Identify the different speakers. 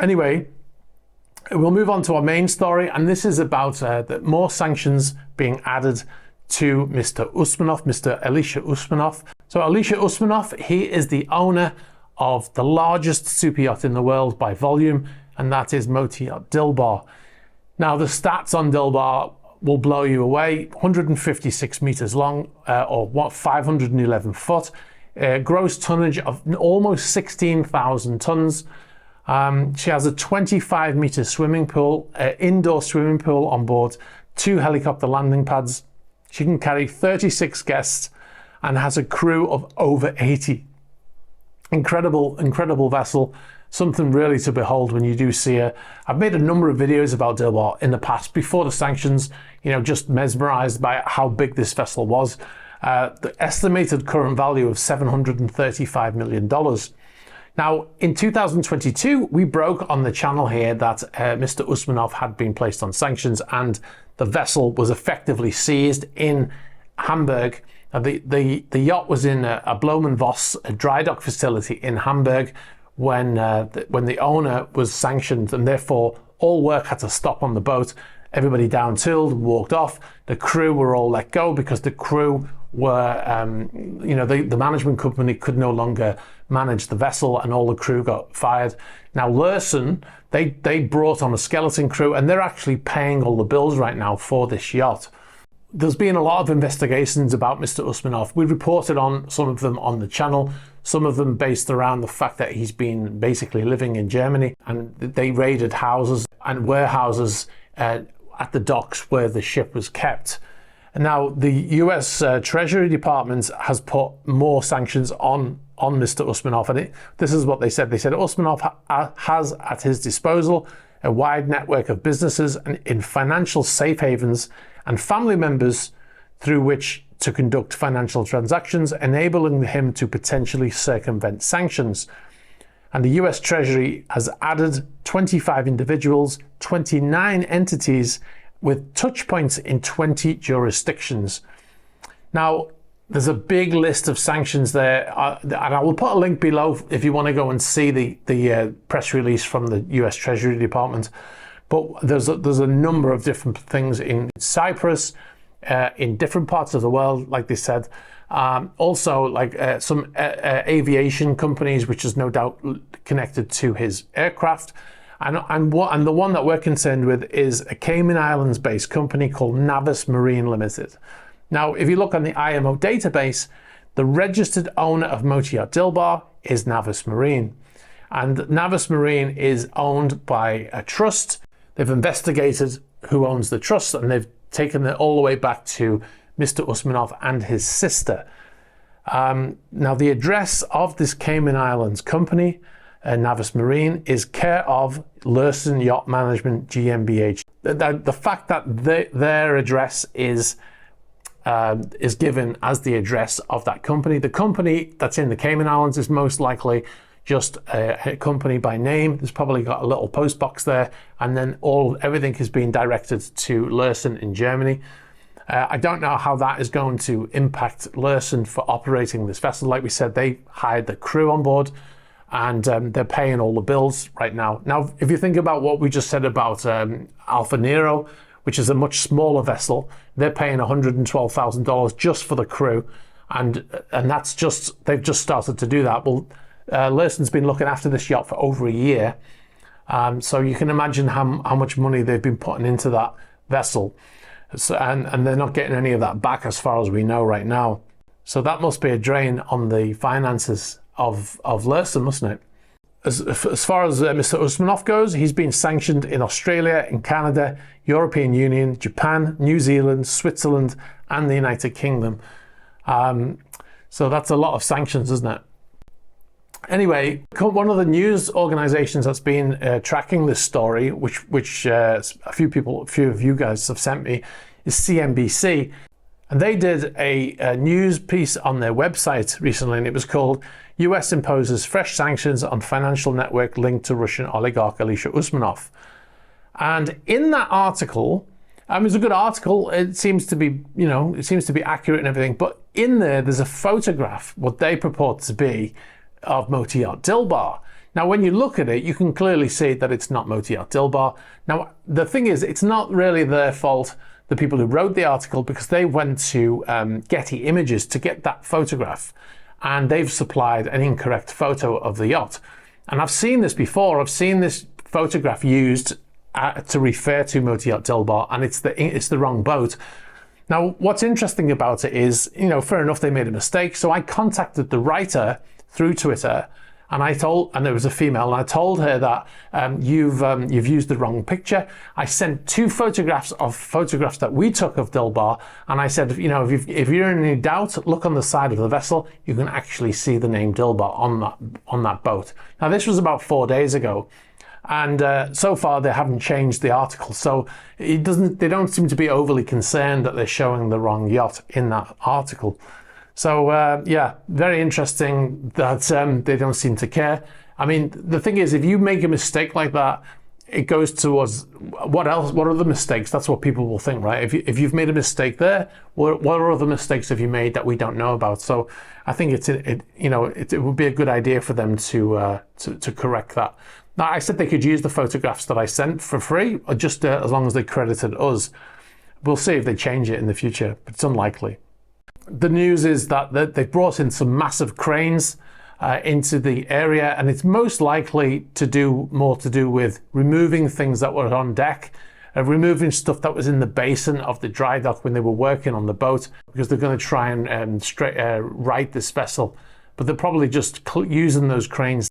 Speaker 1: Anyway, we'll move on to our main story, and this is about more sanctions being added to Mr. Usmanov, Mr. Elisha Usmanov. So Elisha Usmanov, he is the owner of the largest super yacht in the world by volume, and that is motor yacht Dilbar. Now the stats on Dilbar will blow you away. 156 meters long, or 511 foot, gross tonnage of almost 16,000 tons. She has a 25 meter swimming pool, indoor swimming pool on board, 2 helicopter landing pads. She can carry 36 guests and has a crew of over 80. Incredible vessel. Something really to behold when you do see her. I've made a number of videos about Dilbar in the past, before the sanctions, just mesmerized by how big this vessel was. The estimated current value of $735 million. Now, in 2022, we broke on the channel here that Mr. Usmanov had been placed on sanctions and the vessel was effectively seized in Hamburg. The yacht was in a Bloemenvos, a dry dock facility in Hamburg, when the owner was sanctioned, and therefore all work had to stop on the boat. Everybody down-tooled, walked off. The crew were all let go because the crew were, the management company could no longer manage the vessel, and all the crew got fired. Now Lursen, they brought on a skeleton crew, and they're actually paying all the bills right now for this yacht. There's been a lot of investigations about Mr. Usmanov. We reported on some of them on the channel, some of them based around the fact that he's been basically living in Germany, and they raided houses and warehouses at the docks where the ship was kept. And now the US Treasury Department has put more sanctions on Mr. Usmanov, and this is what they said. They said Usmanov has at his disposal a wide network of businesses and in financial safe havens and family members through which to conduct financial transactions, enabling him to potentially circumvent sanctions. And the US Treasury has added 25 individuals, 29 entities with touch points in 20 jurisdictions. Now, there's a big list of sanctions there, and I will put a link below if you want to go and see the press release from the US Treasury Department. But there's a number of different things in Cyprus, in different parts of the world, like they said. Also, like some aviation companies, which is no doubt connected to his aircraft. And the one that we're concerned with is a Cayman Islands-based company called Navis Marine Limited. Now, if you look on the IMO database, the registered owner of motor yacht Dilbar is Navis Marine. And Navis Marine is owned by a trust. They've investigated who owns the trust, and they've taken it all the way back to Mr. Usmanov and his sister. Now, the address of this Cayman Islands company, Navis Marine, is care of Lursen Yacht Management GmbH. The fact that their address is given as the address of that company. The company that's in the Cayman Islands is most likely just a company by name. There's probably got a little post box there, and then everything is being directed to Lursen in Germany. I don't know how that is going to impact Lursen for operating this vessel. Like we said, they hired the crew on board, and they're paying all the bills right now. Now, if you think about what we just said about Alfa Nero, which is a much smaller vessel, they're paying $112,000 just for the crew, and that's just, they've just started to do that. Well, Lursen's been looking after this yacht for over a year, so you can imagine how much money they've been putting into that vessel. So, and they're not getting any of that back as far as we know right now. So that must be a drain on the finances of Lursen, mustn't it? As far as Mr. Usmanov goes, he's been sanctioned in Australia, in Canada, European Union, Japan, New Zealand, Switzerland, and the United Kingdom. So that's a lot of sanctions, isn't it? Anyway, one of the news organizations that's been tracking this story, which a few of you guys have sent me, is CNBC. And they did a news piece on their website recently, and it was called US Imposes Fresh Sanctions on Financial Network Linked to Russian Oligarch Elisha Usmanov. And in that article, it's a good article. It seems to be, it seems to be accurate and everything. But in there's a photograph, what they purport to be, of motor yacht Dilbar. Now, when you look at it, you can clearly see that it's not Motor Yacht Dilbar. Now, the thing is, it's not really their fault, the people who wrote the article, because they went to Getty Images to get that photograph, and they've supplied an incorrect photo of the yacht. And I've seen this before. I've seen this photograph used to refer to Motor Yacht Dilbar, and it's the wrong boat. Now, what's interesting about it is, fair enough, they made a mistake. So I contacted the writer through Twitter, and there was a female, and I told her that you've used the wrong picture. I sent 2 photographs that we took of Dilbar, and I said, if you're in any doubt, look on the side of the vessel. You can actually see the name Dilbar on that boat. Now, this was about 4 days ago, and so far they haven't changed the article. So they don't seem to be overly concerned that they're showing the wrong yacht in that article. So yeah, very interesting that they don't seem to care. I mean, the thing is, if you make a mistake like that, it goes towards what else? What are the mistakes? That's what people will think, right? If you've made a mistake there, what other mistakes have you made that we don't know about? So I think it would be a good idea for them to correct that. Now, I said they could use the photographs that I sent for free, or just as long as they credited us. We'll see if they change it in the future, but it's unlikely. The news is that they've brought in some massive cranes into the area, and it's most likely to do with removing things that were on deck, removing stuff that was in the basin of the dry dock when they were working on the boat, because they're going to try and right this vessel. But they're probably just using those cranes